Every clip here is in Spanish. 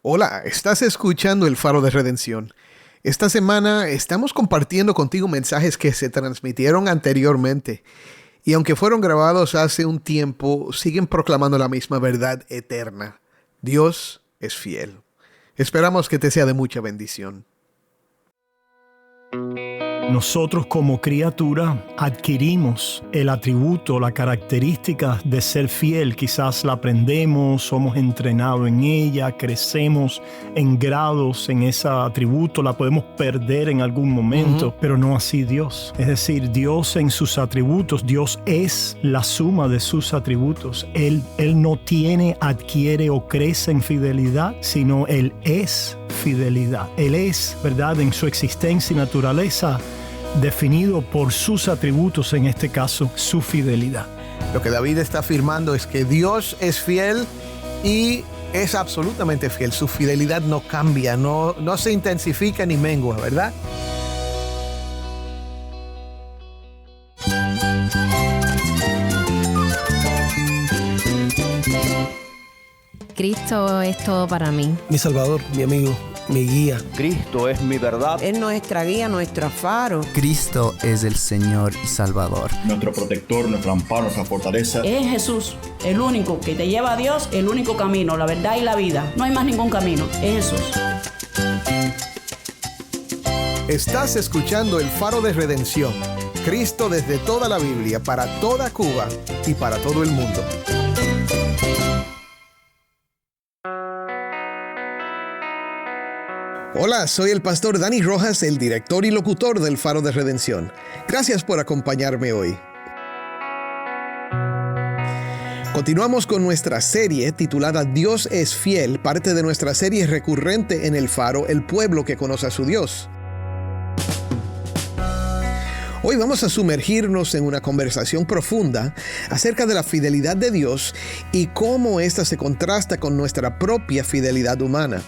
Hola, estás escuchando El Faro de Redención. Esta semana estamos compartiendo contigo mensajes que se transmitieron anteriormente y aunque fueron grabados hace un tiempo, siguen proclamando la misma verdad eterna. Dios es fiel. Esperamos que te sea de mucha bendición. Nosotros como criatura adquirimos el atributo, la característica de ser fiel. Quizás la aprendemos, somos entrenados en ella, crecemos en grados en ese atributo, la podemos perder en algún momento, pero no así Dios. Es decir, Dios en sus atributos, Dios es la suma de sus atributos. Él no tiene, adquiere o crece en fidelidad, sino Él es fidelidad. Él es, ¿verdad?, en su existencia y naturaleza, definido por sus atributos, en este caso, su fidelidad. Lo que David está afirmando es que Dios es fiel y es absolutamente fiel. Su fidelidad no cambia, no se intensifica ni mengua, ¿verdad? Cristo es todo para mí. Mi Salvador, mi amigo, mi guía. Cristo es mi verdad. Es nuestra guía, nuestro faro. Cristo es el Señor y Salvador. Nuestro protector, nuestro amparo, nuestra fortaleza. Es Jesús, el único que te lleva a Dios, el único camino, la verdad y la vida. No hay más ningún camino, es Jesús. Estás escuchando El Faro de Redención. Cristo desde toda la Biblia, para toda Cuba y para todo el mundo. Hola, soy el pastor Dani Rojas, el director y locutor del Faro de Redención. Gracias por acompañarme hoy. Continuamos con nuestra serie titulada Dios es fiel, parte de nuestra serie recurrente en el Faro, El pueblo que conoce a su Dios. Hoy vamos a sumergirnos en una conversación profunda acerca de la fidelidad de Dios y cómo ésta se contrasta con nuestra propia fidelidad humana.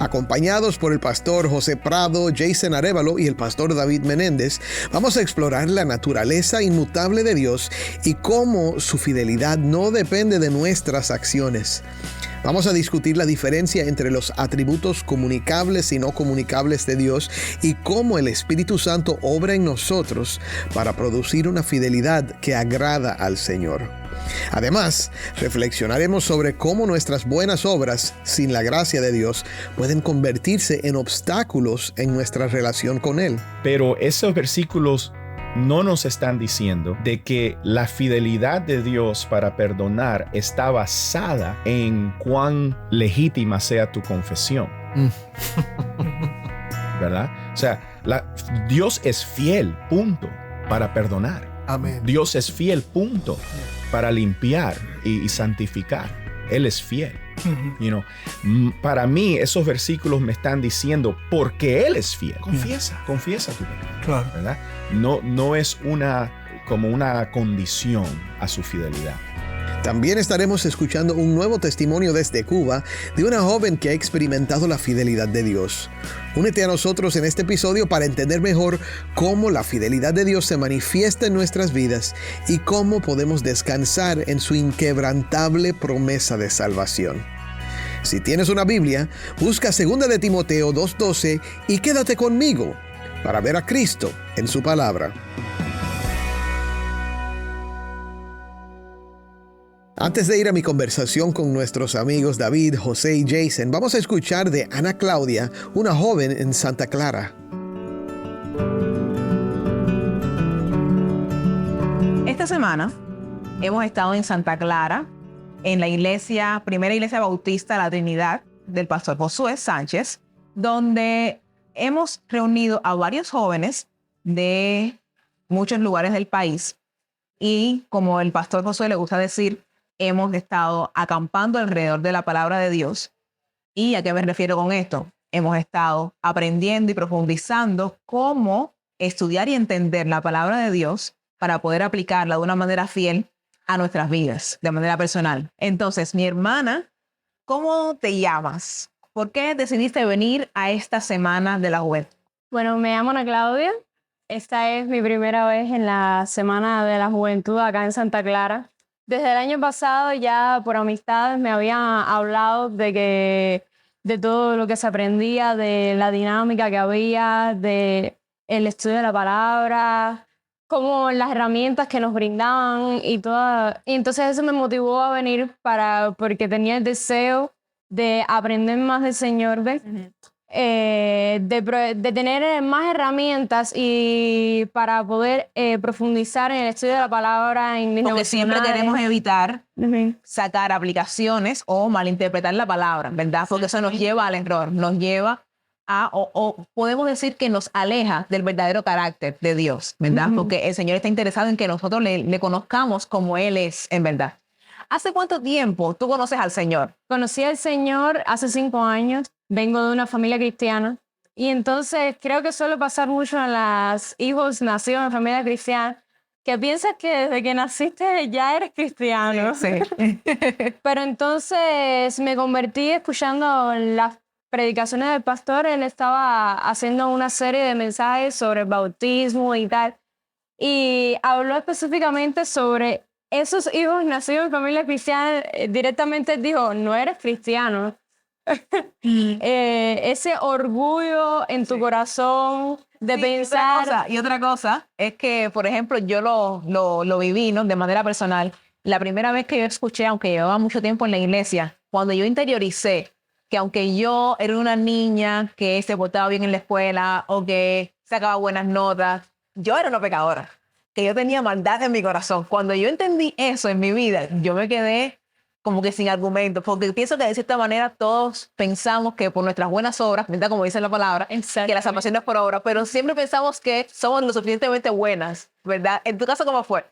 Acompañados por el pastor José Prado, Jason Arévalo y el pastor David Menéndez, vamos a explorar la naturaleza inmutable de Dios y cómo su fidelidad no depende de nuestras acciones. Vamos a discutir la diferencia entre los atributos comunicables y no comunicables de Dios y cómo el Espíritu Santo obra en nosotros para producir una fidelidad que agrada al Señor. Además, reflexionaremos sobre cómo nuestras buenas obras, sin la gracia de Dios, pueden convertirse en obstáculos en nuestra relación con Él. Pero esos versículos no nos están diciendo de que la fidelidad de Dios para perdonar está basada en cuán legítima sea tu confesión. ¿Verdad? O sea, Dios es fiel, punto, para perdonar. Amén. Dios es fiel, punto, para limpiar y santificar. Él es fiel. Para mí, esos versículos me están diciendo porque Él es fiel. Confiesa tu pecado. Claro. ¿Verdad? No es como una condición a su fidelidad. También estaremos escuchando un nuevo testimonio desde Cuba de una joven que ha experimentado la fidelidad de Dios. Únete a nosotros en este episodio para entender mejor cómo la fidelidad de Dios se manifiesta en nuestras vidas y cómo podemos descansar en su inquebrantable promesa de salvación. Si tienes una Biblia, busca 2 de Timoteo 2:12 y quédate conmigo para ver a Cristo en su palabra. Antes de ir a mi conversación con nuestros amigos David, José y Jason, vamos a escuchar de Ana Claudia, una joven en Santa Clara. Esta semana hemos estado en Santa Clara, en la primera iglesia bautista de la Trinidad del pastor Josué Sánchez, donde hemos reunido a varios jóvenes de muchos lugares del país y, como el pastor Josué le gusta decir, hemos estado acampando alrededor de la palabra de Dios. ¿Y a qué me refiero con esto? Hemos estado aprendiendo y profundizando cómo estudiar y entender la palabra de Dios para poder aplicarla de una manera fiel a nuestras vidas, de manera personal. Entonces, mi hermana, ¿cómo te llamas? ¿Por qué decidiste venir a esta semana de la web? Bueno, me llamo Ana Claudia. Esta es mi primera vez en la Semana de la Juventud acá en Santa Clara. Desde el año pasado ya por amistades me habían hablado de que de todo lo que se aprendía, de la dinámica que había, de el estudio de la palabra, como las herramientas que nos brindaban y todo. Y entonces eso me motivó a venir porque tenía el deseo de aprender más del Señor, ¿ves? De tener más herramientas y para poder profundizar en el estudio de la palabra, en mis Porque siempre devocionales. queremos evitar sacar aplicaciones o malinterpretar la palabra, ¿verdad? Porque eso nos lleva al error, nos lleva o podemos decir que nos aleja del verdadero carácter de Dios, ¿verdad? Porque el Señor está interesado en que nosotros le conozcamos como Él es en verdad. ¿Hace cuánto tiempo tú conoces al Señor? Conocí al Señor hace 5 años. Vengo de una familia cristiana. Y entonces creo que suele pasar mucho a los hijos nacidos en familia cristiana, que piensas que desde que naciste ya eres cristiano. Sí. Pero entonces me convertí escuchando las predicaciones del pastor. Él estaba haciendo una serie de mensajes sobre el bautismo y tal. Y habló específicamente sobre esos hijos nacidos en familia cristiana. Directamente dijo, no eres cristiano. Ese orgullo en tu corazón de pensar. Y otra cosa es que, por ejemplo, yo lo viví, ¿no? De manera personal. La primera vez que yo escuché, aunque llevaba mucho tiempo en la iglesia, cuando yo interioricé que aunque yo era una niña que se portaba bien en la escuela o que sacaba buenas notas, yo era una pecadora, que yo tenía maldad en mi corazón. Cuando yo entendí eso en mi vida, yo me quedé como que sin argumentos, porque pienso que de cierta manera todos pensamos que por nuestras buenas obras, ¿verdad? Como dice la palabra, que la salvación no es por obra, pero siempre pensamos que somos lo suficientemente buenas, ¿verdad? En tu caso, ¿cómo fue?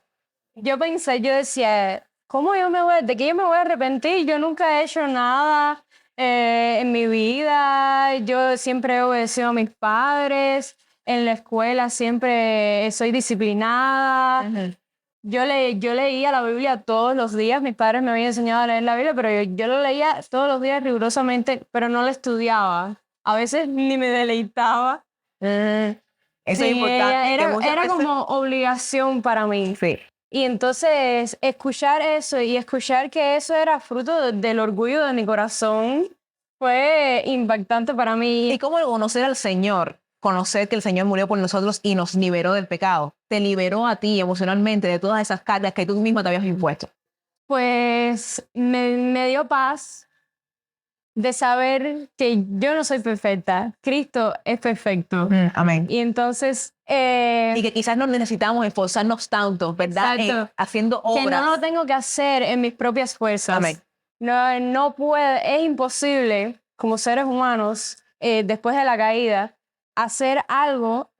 Yo decía, ¿de qué yo me voy a arrepentir? Yo nunca he hecho nada en mi vida, yo siempre he obedecido a mis padres, en la escuela siempre soy disciplinada. Yo leía la Biblia todos los días. Mis padres me habían enseñado a leer la Biblia, pero yo lo leía todos los días rigurosamente, pero no la estudiaba. A veces ni me deleitaba. Eso es importante. Era como obligación para mí. Sí. Y entonces escuchar eso y escuchar que eso era fruto del orgullo de mi corazón fue impactante para mí. ¿Y cómo conocer al Señor? Conocer que el Señor murió por nosotros y nos liberó del pecado. Te liberó a ti emocionalmente de todas esas cargas que tú misma te habías impuesto. Pues me dio paz de saber que yo no soy perfecta. Cristo es perfecto. Amén. Y entonces... y que quizás no necesitamos esforzarnos tanto, ¿verdad? Haciendo obras. Que no lo tengo que hacer en mis propias fuerzas. Amén. No puede, es imposible como seres humanos, después de la caída, hacer algo.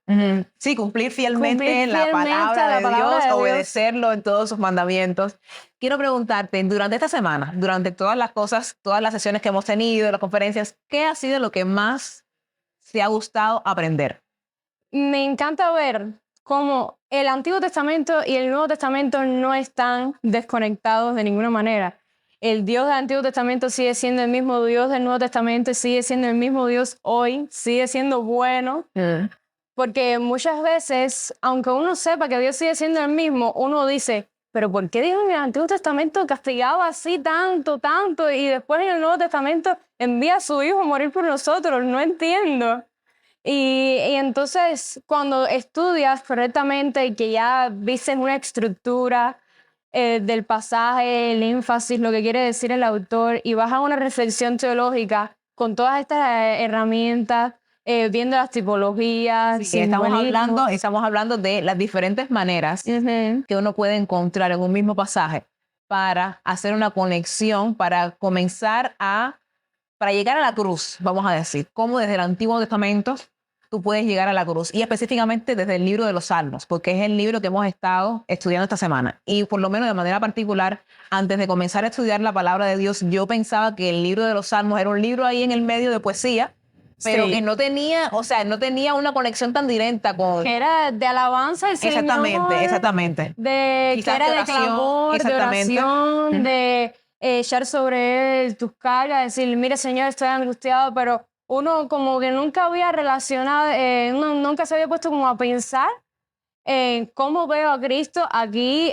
Sí, cumplir fielmente la palabra de Dios, obedecerlo en todos sus mandamientos. Quiero preguntarte, durante esta semana, durante todas las cosas, todas las sesiones que hemos tenido, las conferencias, ¿qué ha sido lo que más te ha gustado aprender? Me encanta ver cómo el Antiguo Testamento y el Nuevo Testamento no están desconectados de ninguna manera. El Dios del Antiguo Testamento sigue siendo el mismo Dios del Nuevo Testamento y sigue siendo el mismo Dios hoy, sigue siendo bueno. Porque muchas veces, aunque uno sepa que Dios sigue siendo el mismo, uno dice, pero ¿por qué Dios en el Antiguo Testamento castigaba así tanto, y después en el Nuevo Testamento envía a su Hijo a morir por nosotros? No entiendo. Y entonces cuando estudias correctamente y que ya viste una estructura del pasaje, el énfasis, lo que quiere decir el autor, y vas a una reflexión teológica con todas estas herramientas, viendo las tipologías. Sí, estamos hablando de las diferentes maneras que uno puede encontrar en un mismo pasaje para hacer una conexión, para llegar a la cruz, vamos a decir, como desde el Antiguo Testamento tú puedes llegar a la cruz, y específicamente desde el libro de los Salmos, porque es el libro que hemos estado estudiando esta semana. Y por lo menos de manera particular, antes de comenzar a estudiar la palabra de Dios, yo pensaba que el libro de los Salmos era un libro ahí en el medio de poesía, pero que no tenía una conexión tan directa con... Que era de alabanza al Señor. Exactamente. Que era de clamor, de oración, de echar sobre él tus cargas, decir, mire Señor, estoy angustiado, pero uno como que nunca había relacionado, nunca se había puesto como a pensar ¿Cómo veo a Cristo aquí?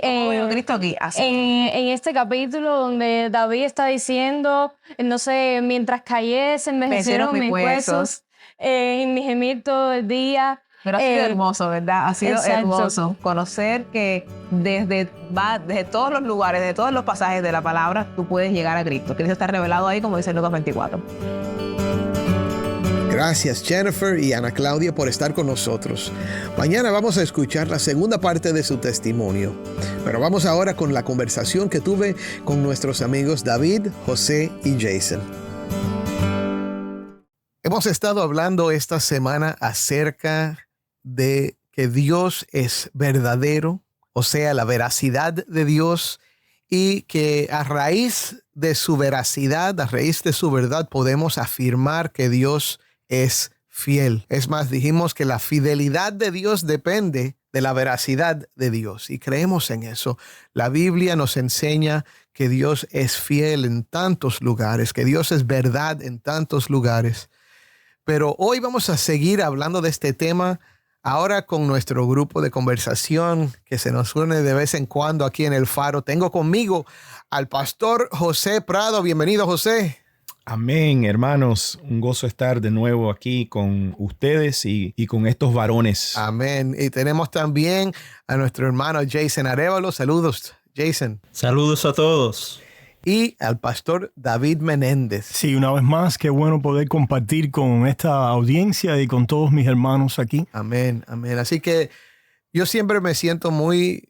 Así. En este capítulo donde David está diciendo, no sé, mientras cayese, envejecieron mis huesos, en mi gemir todo el día. Pero ha sido hermoso, ¿verdad? Ha sido exacto. hermoso conocer que desde todos los lugares, de todos los pasajes de la palabra, tú puedes llegar a Cristo. Cristo está revelado ahí, como dice Lucas 24. Gracias Jennifer y Ana Claudia por estar con nosotros. Mañana vamos a escuchar la segunda parte de su testimonio. Pero vamos ahora con la conversación que tuve con nuestros amigos David, José y Jason. Hemos estado hablando esta semana acerca de que Dios es verdadero, o sea, la veracidad de Dios, y que a raíz de su veracidad, a raíz de su verdad, podemos afirmar que Dios es fiel. Es más, dijimos que la fidelidad de Dios depende de la veracidad de Dios y creemos en eso. La Biblia nos enseña que Dios es fiel en tantos lugares, que Dios es verdad en tantos lugares. Pero hoy vamos a seguir hablando de este tema ahora con nuestro grupo de conversación que se nos une de vez en cuando aquí en El Faro. Tengo conmigo al pastor José Prado. Bienvenido, José. Amén, hermanos. Un gozo estar de nuevo aquí con ustedes y con estos varones. Amén. Y tenemos también a nuestro hermano Jason Arevalo. Saludos, Jason. Saludos a todos. Y al pastor David Menéndez. Sí, una vez más, qué bueno poder compartir con esta audiencia y con todos mis hermanos aquí. Amén, amén. Así que yo siempre me siento muy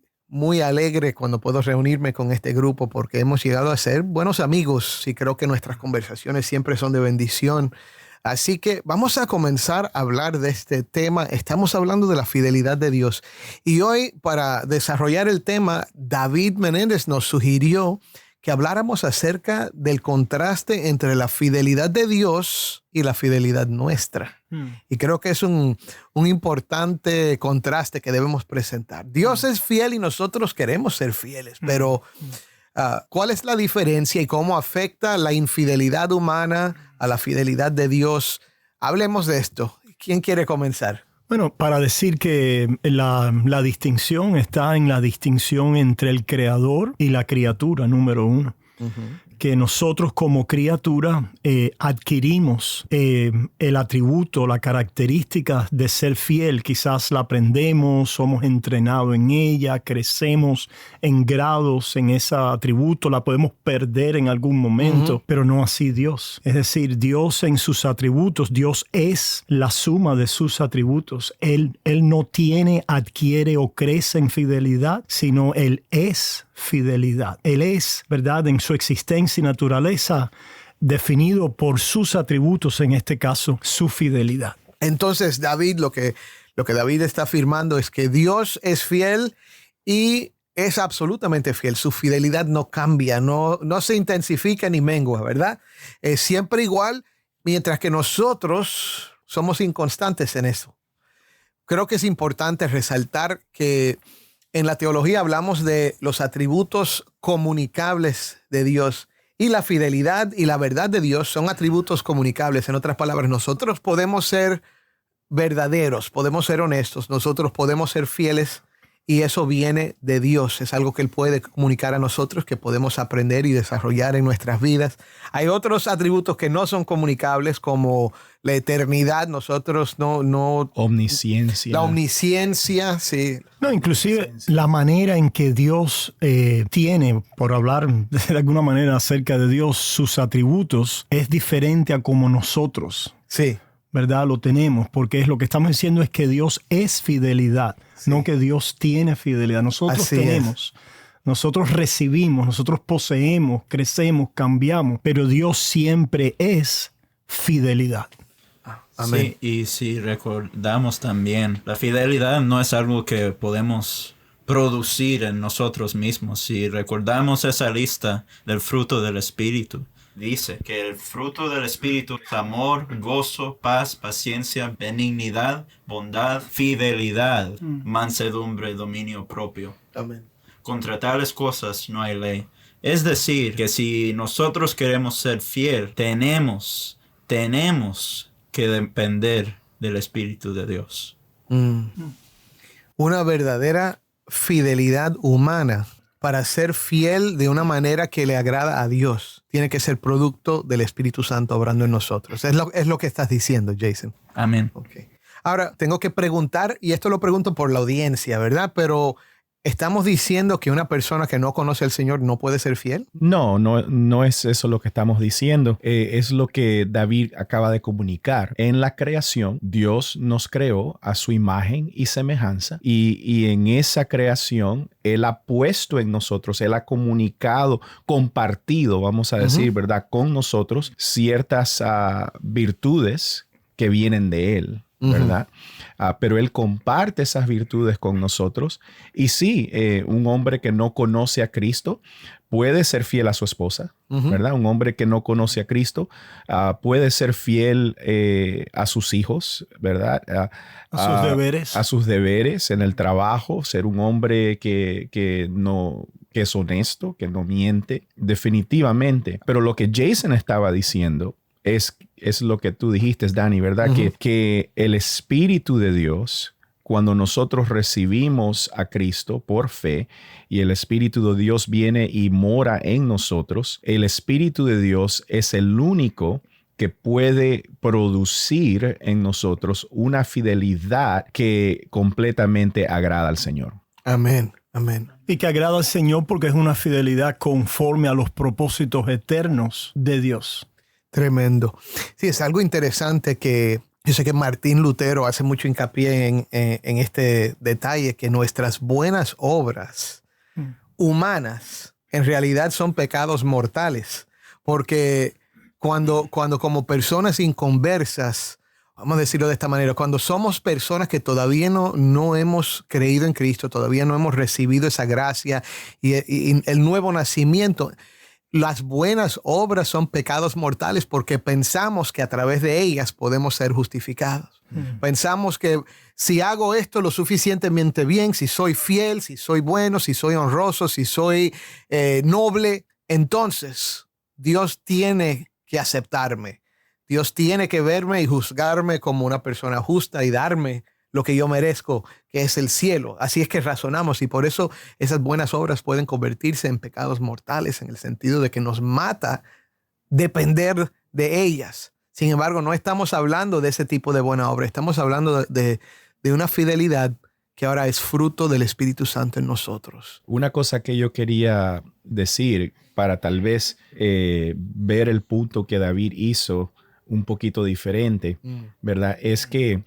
alegre cuando puedo reunirme con este grupo porque hemos llegado a ser buenos amigos y creo que nuestras conversaciones siempre son de bendición. Así que vamos a comenzar a hablar de este tema. Estamos hablando de la fidelidad de Dios. Y hoy, para desarrollar el tema, David Menéndez nos sugirió que habláramos acerca del contraste entre la fidelidad de Dios y la fidelidad nuestra. Y creo que es un importante contraste que debemos presentar. Dios es fiel y nosotros queremos ser fieles, pero ¿cuál es la diferencia y cómo afecta la infidelidad humana a la fidelidad de Dios? Hablemos de esto. ¿Quién quiere comenzar? Bueno, para decir que la distinción está en la distinción entre el creador y la criatura, número uno. Que nosotros como criatura adquirimos el atributo, la característica de ser fiel. Quizás la aprendemos, somos entrenados en ella, crecemos en grados en ese atributo, la podemos perder en algún momento, pero no así Dios. Es decir, Dios en sus atributos, Dios es la suma de sus atributos. Él no tiene, adquiere o crece en fidelidad, sino Él es fidelidad. Él es, ¿verdad?, en su existencia y naturaleza, definido por sus atributos, en este caso, su fidelidad. Entonces, David, lo que David está afirmando es que Dios es fiel y es absolutamente fiel. Su fidelidad no cambia, no se intensifica ni mengua, ¿verdad? Es siempre igual, mientras que nosotros somos inconstantes en eso. Creo que es importante resaltar que en la teología hablamos de los atributos comunicables de Dios y la fidelidad y la verdad de Dios son atributos comunicables. En otras palabras, nosotros podemos ser verdaderos, podemos ser honestos, nosotros podemos ser fieles y eso viene de Dios. Es algo que Él puede comunicar a nosotros, que podemos aprender y desarrollar en nuestras vidas. Hay otros atributos que no son comunicables, como la eternidad. Nosotros no omnisciencia. La omnisciencia, sí. No, inclusive la manera en que Dios tiene, por hablar de alguna manera acerca de Dios, sus atributos, es diferente a como nosotros. Sí. ¿Verdad? Lo tenemos, porque lo que estamos diciendo es que Dios es fidelidad, no que Dios tiene fidelidad. Nosotros tenemos, nosotros recibimos, nosotros poseemos, crecemos, cambiamos, pero Dios siempre es fidelidad. Amén. Sí, y si recordamos también, la fidelidad no es algo que podemos producir en nosotros mismos. Si recordamos esa lista del fruto del Espíritu, dice que el fruto del Espíritu es amor, gozo, paz, paciencia, benignidad, bondad, fidelidad, mansedumbre, dominio propio. Amén. Contra tales cosas no hay ley. Es decir, que si nosotros queremos ser fiel, tenemos que depender del Espíritu de Dios. una verdadera fidelidad humana, para ser fiel de una manera que le agrada a Dios, tiene que ser producto del Espíritu Santo obrando en nosotros. Es lo que estás diciendo, Jason. Amén. Okay. Ahora, tengo que preguntar, y esto lo pregunto por la audiencia, ¿verdad? Pero ¿estamos diciendo que una persona que no conoce al Señor no puede ser fiel? No es eso lo que estamos diciendo. Es lo que David acaba de comunicar. En la creación, Dios nos creó a su imagen y semejanza. Y en esa creación, Él ha puesto en nosotros, Él ha comunicado, compartido, vamos a decir, ¿verdad? Con nosotros ciertas virtudes que vienen de Él, ¿verdad? Pero Él comparte esas virtudes con nosotros. Y sí, un hombre que no conoce a Cristo puede ser fiel a su esposa, ¿verdad? Un hombre que no conoce a Cristo puede ser fiel a sus hijos, ¿verdad? A sus deberes. A sus deberes en el trabajo, ser un hombre que es honesto, que no miente, definitivamente. Pero lo que Jason estaba diciendo es lo que tú dijiste, Dani, ¿verdad? Que el Espíritu de Dios, cuando nosotros recibimos a Cristo por fe y el Espíritu de Dios viene y mora en nosotros, el Espíritu de Dios es el único que puede producir en nosotros una fidelidad que completamente agrada al Señor. Amén. Amén. Y que agrada al Señor porque es una fidelidad conforme a los propósitos eternos de Dios. Tremendo. Sí, es algo interesante que yo sé que Martín Lutero hace mucho hincapié en este detalle, que nuestras buenas obras humanas en realidad son pecados mortales, porque cuando como personas inconversas, vamos a decirlo de esta manera, cuando somos personas que todavía no hemos creído en Cristo, todavía no hemos recibido esa gracia y el nuevo nacimiento, las buenas obras son pecados mortales porque pensamos que a través de ellas podemos ser justificados. Pensamos que si hago esto lo suficientemente bien, si soy fiel, si soy bueno, si soy honroso, si soy noble, entonces Dios tiene que aceptarme. Dios tiene que verme y juzgarme como una persona justa y darme lo que yo merezco, que es el cielo. Así es que razonamos, y por eso esas buenas obras pueden convertirse en pecados mortales, en el sentido de que nos mata depender de ellas. Sin embargo, no estamos hablando de ese tipo de buena obra, estamos hablando de una fidelidad que ahora es fruto del Espíritu Santo en nosotros. Una cosa que yo quería decir para tal vez ver el punto que David hizo un poquito diferente, ¿verdad? Es que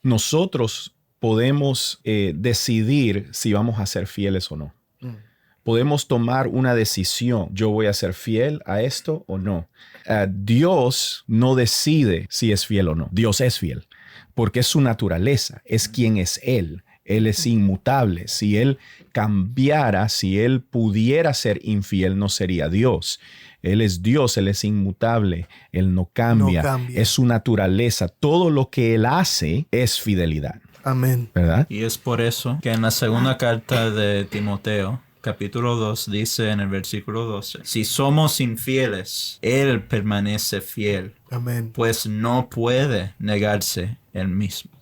nosotros podemos decidir si vamos a ser fieles o no. Podemos tomar una decisión. Yo voy a ser fiel a esto o no. Dios no decide si es fiel o no. Dios es fiel porque es su naturaleza, es quien es Él. Él es inmutable. Si Él cambiara, si Él pudiera ser infiel, no sería Dios. Él es Dios, Él es inmutable, Él no cambia. Es su naturaleza. Todo lo que Él hace es fidelidad. Amén. ¿Verdad? Y es por eso que en la segunda carta de Timoteo, capítulo 2, dice en el versículo 12, si somos infieles, Él permanece fiel. Amén. Pues no puede negarse Él mismo.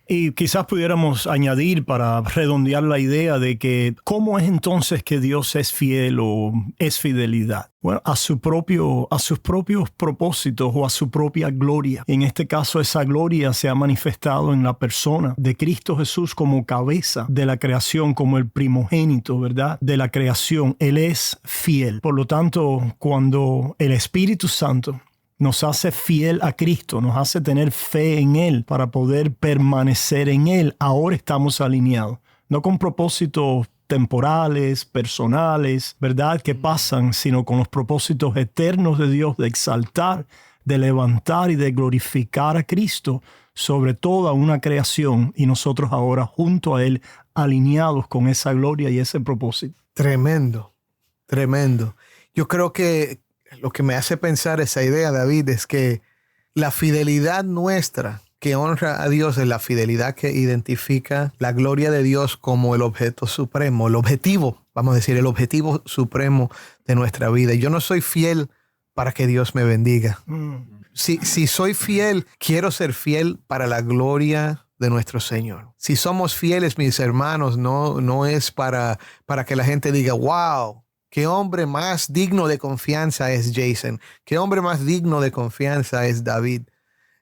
Y quizás pudiéramos añadir para redondear la idea de que ¿cómo es entonces que Dios es fiel o es fidelidad? Bueno, a sus propios propósitos o a su propia gloria. En este caso, esa gloria se ha manifestado en la persona de Cristo Jesús como cabeza de la creación, como el primogénito, ¿verdad? De la creación. Él es fiel. Por lo tanto, cuando el Espíritu Santo nos hace fiel a Cristo, nos hace tener fe en Él para poder permanecer en Él, ahora estamos alineados. No con propósitos temporales, personales, ¿verdad? Que pasan, sino con los propósitos eternos de Dios de exaltar, de levantar y de glorificar a Cristo sobre toda una creación, y nosotros ahora junto a Él alineados con esa gloria y ese propósito. Tremendo, tremendo. Yo creo que lo que me hace pensar esa idea, David, es que la fidelidad nuestra que honra a Dios es la fidelidad que identifica la gloria de Dios como el objeto supremo, el objetivo, vamos a decir, el objetivo supremo de nuestra vida. Y yo no soy fiel para que Dios me bendiga. Si soy fiel, quiero ser fiel para la gloria de nuestro Señor. Si somos fieles, mis hermanos, no es para que la gente diga, wow, qué hombre más digno de confianza es Jason, qué hombre más digno de confianza es David.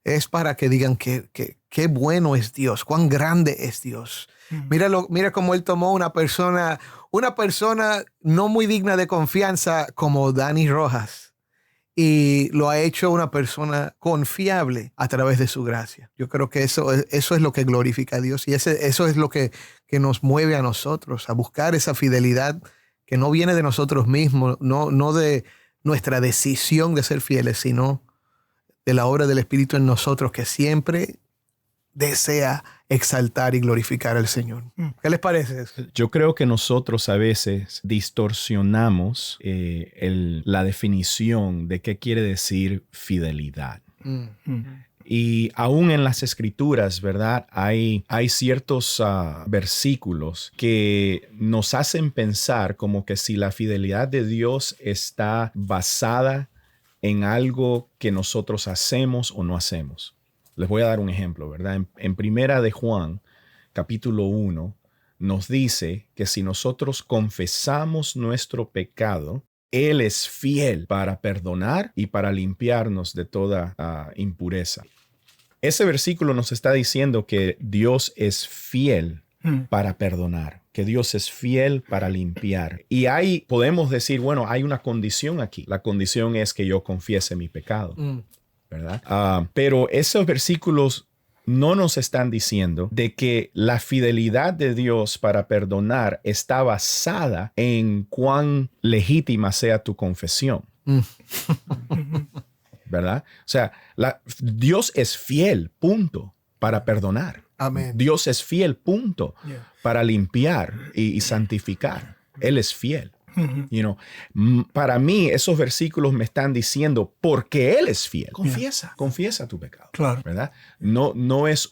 Es para que digan qué bueno es Dios, cuán grande es Dios. Mira cómo él tomó una persona no muy digna de confianza como Dani Rojas y lo ha hecho una persona confiable a través de su gracia. Yo creo que eso es lo que glorifica a Dios y eso es lo que nos mueve a nosotros, a buscar esa fidelidad que no viene de nosotros mismos, no de nuestra decisión de ser fieles, sino de la obra del Espíritu en nosotros que siempre desea exaltar y glorificar al Señor. ¿Qué les parece eso? Yo creo que nosotros a veces distorsionamos la definición de qué quiere decir fidelidad. Y aún en las Escrituras, ¿verdad? Hay ciertos versículos que nos hacen pensar como que si la fidelidad de Dios está basada en algo que nosotros hacemos o no hacemos. Les voy a dar un ejemplo, ¿verdad? En Primera de Juan, capítulo 1, nos dice que si nosotros confesamos nuestro pecado, Él es fiel para perdonar y para limpiarnos de toda impureza. Ese versículo nos está diciendo que Dios es fiel para perdonar, que Dios es fiel para limpiar. Y podemos decir, bueno, hay una condición aquí. La condición es que yo confiese mi pecado, ¿verdad? Pero esos versículos no nos están diciendo de que la fidelidad de Dios para perdonar está basada en cuán legítima sea tu confesión. ¿Verdad? O sea, Dios es fiel, punto, para perdonar. Amén. Dios es fiel, punto, para limpiar y santificar. Él es fiel. Para mí, esos versículos me están diciendo porque Él es fiel. Confiesa tu pecado. Claro. ¿Verdad? No es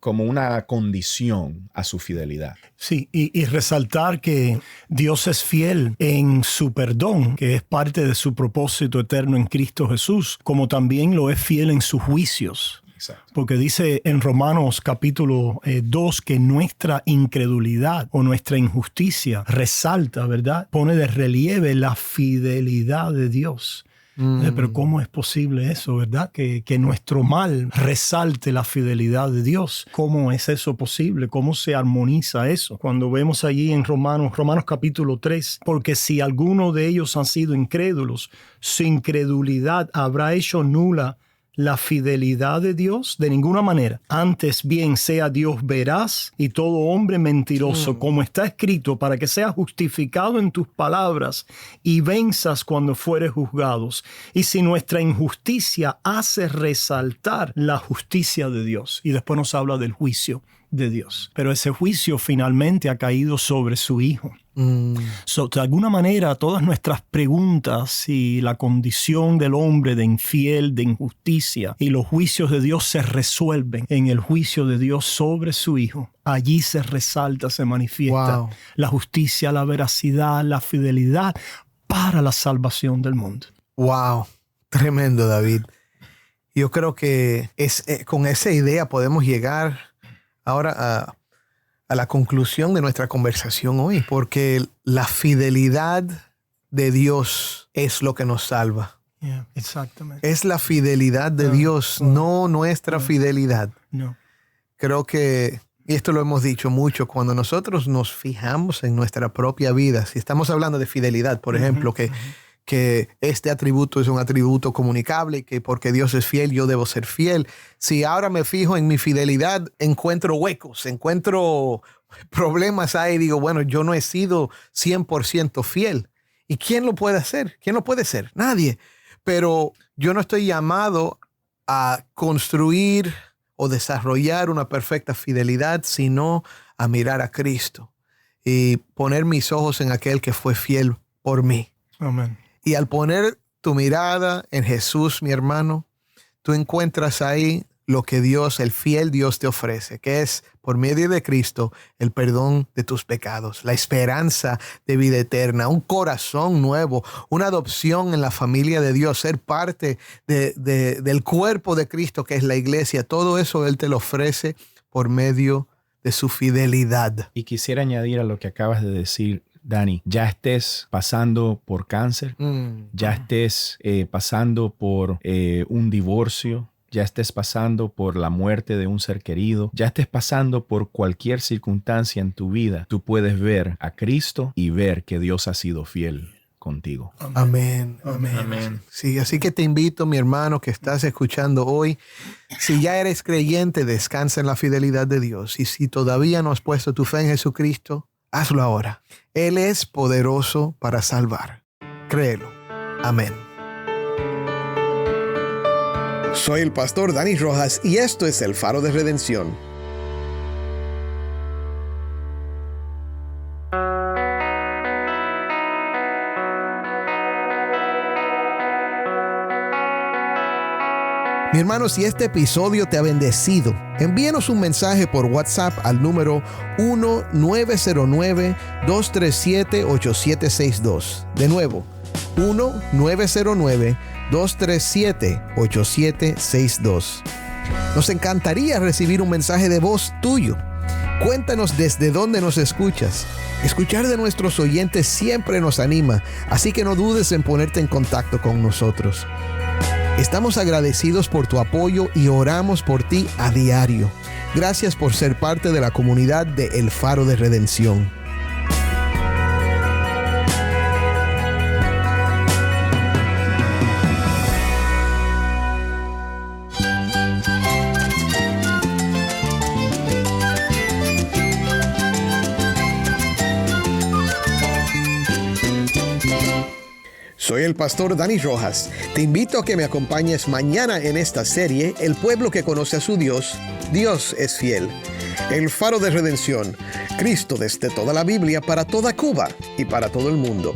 como una condición a su fidelidad. Sí, y resaltar que Dios es fiel en su perdón, que es parte de su propósito eterno en Cristo Jesús, como también lo es fiel en sus juicios. Exacto. Porque dice en Romanos capítulo 2 que nuestra incredulidad o nuestra injusticia resalta, ¿verdad? Pone de relieve la fidelidad de Dios. Pero ¿cómo es posible eso, verdad? Que nuestro mal resalte la fidelidad de Dios. ¿Cómo es eso posible? ¿Cómo se armoniza eso? Cuando vemos allí en Romanos capítulo 3, porque si alguno de ellos han sido incrédulos, su incredulidad habrá hecho nula la fidelidad de Dios. De ninguna manera. Antes bien sea Dios veraz y todo hombre mentiroso, como está escrito, para que seas justificado en tus palabras y venzas cuando fueres juzgados. Y si nuestra injusticia hace resaltar la justicia de Dios. Y después nos habla del juicio de Dios. Pero ese juicio finalmente ha caído sobre su Hijo. De alguna manera, todas nuestras preguntas y la condición del hombre de infiel, de injusticia y los juicios de Dios se resuelven en el juicio de Dios sobre su Hijo. Allí se resalta, se manifiesta la justicia, la veracidad, la fidelidad para la salvación del mundo. ¡Wow! Tremendo, David. Yo creo que con esa idea podemos llegar ahora a la conclusión de nuestra conversación hoy, porque la fidelidad de Dios es lo que nos salva. Exactamente. Es la fidelidad de Dios, no nuestra fidelidad. No. Creo que, y esto lo hemos dicho mucho, cuando nosotros nos fijamos en nuestra propia vida, si estamos hablando de fidelidad, por ejemplo, que este atributo es un atributo comunicable y que porque Dios es fiel, yo debo ser fiel. Si ahora me fijo en mi fidelidad, encuentro huecos, encuentro problemas ahí y digo, bueno, yo no he sido 100% fiel. ¿Y quién lo puede hacer? ¿Quién lo puede ser? Nadie. Pero yo no estoy llamado a construir o desarrollar una perfecta fidelidad, sino a mirar a Cristo y poner mis ojos en aquel que fue fiel por mí. Amén. Y al poner tu mirada en Jesús, mi hermano, tú encuentras ahí lo que Dios, el fiel Dios, te ofrece, que es, por medio de Cristo, el perdón de tus pecados, la esperanza de vida eterna, un corazón nuevo, una adopción en la familia de Dios, ser parte del cuerpo de Cristo, que es la iglesia. Todo eso Él te lo ofrece por medio de su fidelidad. Y quisiera añadir a lo que acabas de decir, Dani, ya estés pasando por cáncer, ya estés pasando por un divorcio, ya estés pasando por la muerte de un ser querido, ya estés pasando por cualquier circunstancia en tu vida, tú puedes ver a Cristo y ver que Dios ha sido fiel contigo. Amén. Amén. Amén. Sí, así que te invito, mi hermano, que estás escuchando hoy. Si ya eres creyente, descansa en la fidelidad de Dios. Y si todavía no has puesto tu fe en Jesucristo, hazlo ahora. Él es poderoso para salvar. Créelo. Amén. Soy el pastor Dani Rojas y esto es El Faro de Redención. Mi hermano, si este episodio te ha bendecido, envíanos un mensaje por WhatsApp al número 1-909-237-8762. De nuevo, 1-909-237-8762. Nos encantaría recibir un mensaje de voz tuyo. Cuéntanos desde dónde nos escuchas. Escuchar de nuestros oyentes siempre nos anima, así que no dudes en ponerte en contacto con nosotros. Estamos agradecidos por tu apoyo y oramos por ti a diario. Gracias por ser parte de la comunidad de El Faro de Redención. Soy el pastor Dani Rojas. Te invito a que me acompañes mañana en esta serie, El pueblo que conoce a su Dios, Dios es fiel. El Faro de Redención, Cristo desde toda la Biblia para toda Cuba y para todo el mundo.